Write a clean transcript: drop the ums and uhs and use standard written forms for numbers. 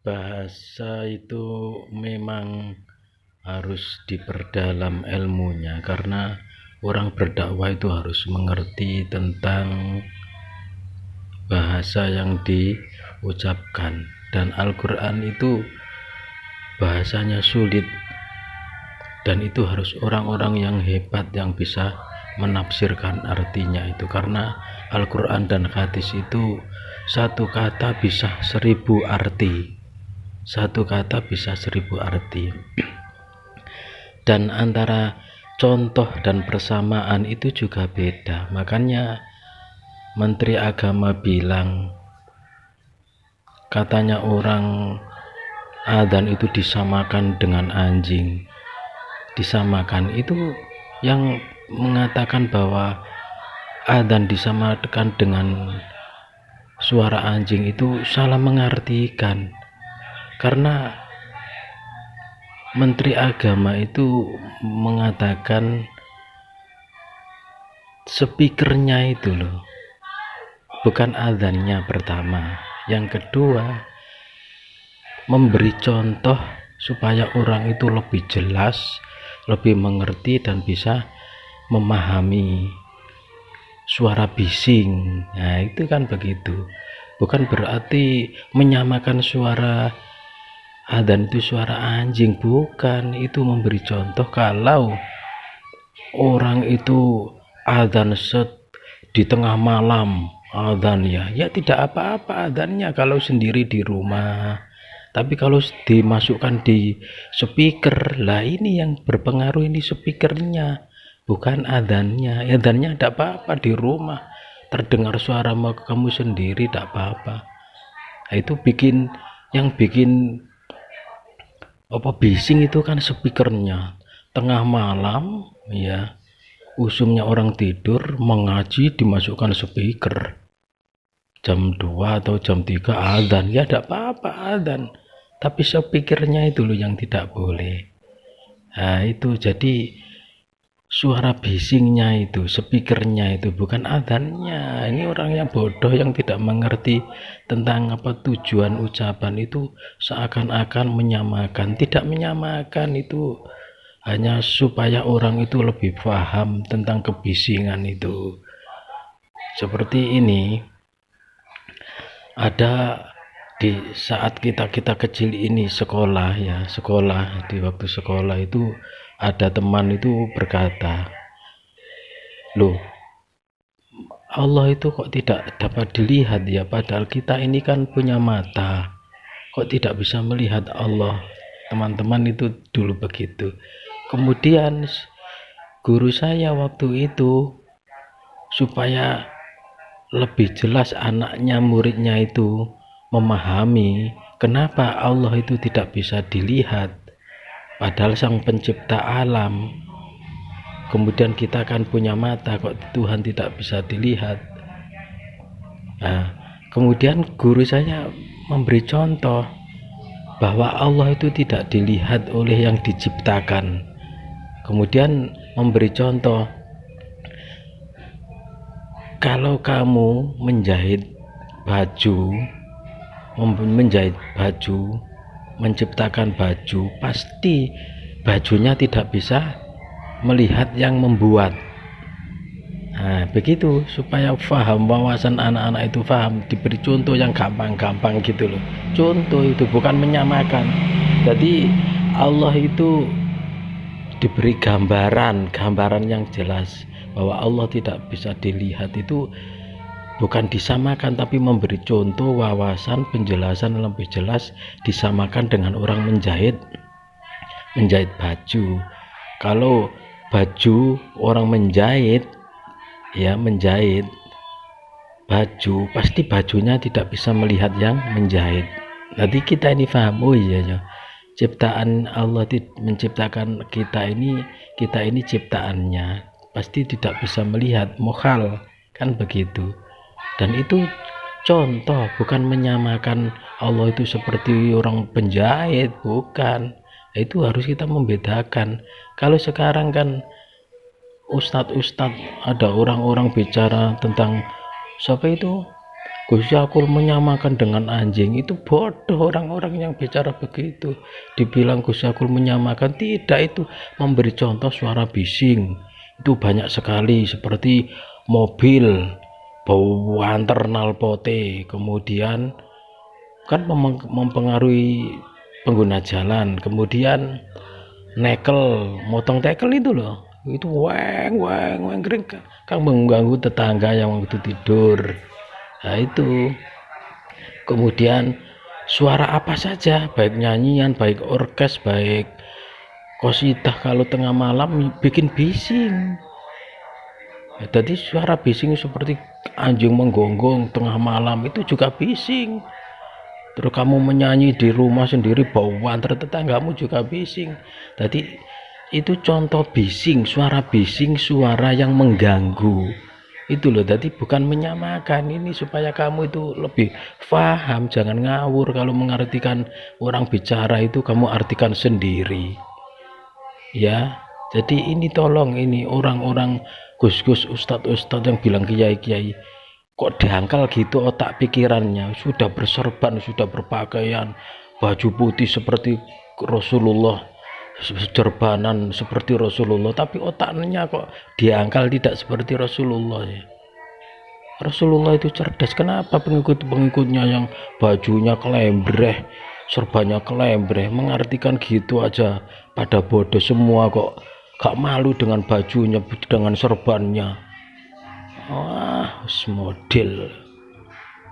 Bahasa itu memang harus diperdalam ilmunya, karena orang berdakwah itu harus mengerti tentang bahasa yang diucapkan, dan Al-Quran itu bahasanya sulit, dan itu harus orang-orang yang hebat yang bisa menafsirkan artinya itu, karena Al-Quran dan hadis itu satu kata bisa 1000 arti, satu kata bisa 1000 arti. Dan antara contoh dan persamaan itu juga beda. Makanya Menteri Agama bilang, katanya orang adzan itu disamakan dengan anjing. Disamakan itu yang mengatakan bahwa adzan disamakan dengan suara anjing itu salah mengartikan, karena Menteri Agama itu mengatakan speakernya itu loh, bukan adzannya pertama. Yang kedua, memberi contoh supaya orang itu lebih jelas, lebih mengerti dan bisa memahami suara bising. Nah, itu kan begitu. Bukan berarti menyamakan suara adzan itu suara anjing, bukan. Itu memberi contoh. Kalau orang itu adzan di tengah malam, adzan ya tidak apa-apa adzannya kalau sendiri di rumah. Tapi kalau dimasukkan di speaker, lah ini yang berpengaruh, ini speakernya, bukan adzannya. Adzannya tidak apa-apa di rumah, terdengar suara kamu sendiri tidak apa-apa. Nah, itu yang bikin bising itu kan speakernya. Tengah malam ya, usumnya orang tidur mengaji, dimasukkan speaker. Jam 2 atau jam 3 adzan, ya tidak apa-apa adzan, tapi speakernya itu loh yang tidak boleh. Nah, itu jadi suara bisingnya itu, speakernya itu, bukan adzannya. Ini orang yang bodoh yang tidak mengerti tentang tujuan ucapan itu, seakan-akan menyamakan. Tidak menyamakan, itu hanya supaya orang itu lebih paham tentang kebisingan itu. Seperti ini, ada di saat kita kecil ini sekolah ya, di waktu sekolah itu ada teman itu berkata, loh, Allah itu kok tidak dapat dilihat ya, padahal kita ini kan punya mata, kok tidak bisa melihat Allah. Teman-teman itu dulu begitu. Kemudian guru saya waktu itu, supaya lebih jelas anaknya, muridnya itu memahami kenapa Allah itu tidak bisa dilihat, padahal sang pencipta alam. Kemudian kita kan punya mata, kok Tuhan tidak bisa dilihat. Nah, kemudian guru saya memberi contoh bahwa Allah itu tidak dilihat oleh yang diciptakan. Kemudian memberi contoh, kalau kamu menjahit baju, menciptakan baju, pasti bajunya tidak bisa melihat yang membuat. Nah, begitu supaya paham, wawasan anak-anak itu paham, diberi contoh yang gampang-gampang gitu loh. Contoh itu bukan menyamakan. Jadi Allah itu diberi gambaran yang jelas bahwa Allah tidak bisa dilihat, itu bukan disamakan, tapi memberi contoh, wawasan, penjelasan lebih jelas. Disamakan dengan orang menjahit baju. Kalau baju orang menjahit baju, pasti bajunya tidak bisa melihat yang menjahit. Nanti kita ini paham, oh iya ya, ciptaan Allah menciptakan kita ini ciptaannya, pasti tidak bisa melihat, mukhal kan begitu. Dan itu contoh, bukan menyamakan Allah itu seperti orang penjahit, bukan. Itu harus kita membedakan. Kalau sekarang kan ustadz ada orang-orang bicara tentang siapa itu, Gus Yakul menyamakan dengan anjing, itu bodoh orang-orang yang bicara begitu. Dibilang Gus Yakul menyamakan, tidak, itu memberi contoh suara bising. Itu banyak sekali, seperti mobil bau antar nalpote, kemudian kan mempengaruhi pengguna jalan, kemudian nekel, motong tekel itu loh, itu weng weng weng kering, kan mengganggu tetangga yang waktu tidur. Nah itu, kemudian suara apa saja, baik nyanyian, baik orkes, baik qosidah, kalau tengah malam bikin bising. Jadi suara bising seperti anjing menggonggong tengah malam itu juga bising. Terus kamu menyanyi di rumah sendiri, bau antar tetanggamu juga bising. Jadi itu contoh bising, suara yang mengganggu. Itu loh, jadi bukan menyamakan, ini supaya kamu itu lebih paham, jangan ngawur. Kalau mengartikan orang bicara itu kamu artikan sendiri ya. Jadi ini tolong, ini orang-orang gus-gus, ustadz-ustadz yang bilang kiai-kiai, kok dangkal gitu otak pikirannya, sudah berserban, sudah berpakaian baju putih seperti Rasulullah, serbanan seperti Rasulullah, tapi otaknya kok diangkal tidak seperti Rasulullah ya. Rasulullah itu cerdas, kenapa pengikut-pengikutnya yang bajunya kelembreh, serbannya kelembreh, mengartikan gitu aja pada bodoh semua, kok gak malu dengan bajunya, dengan serbannya. Wah, model.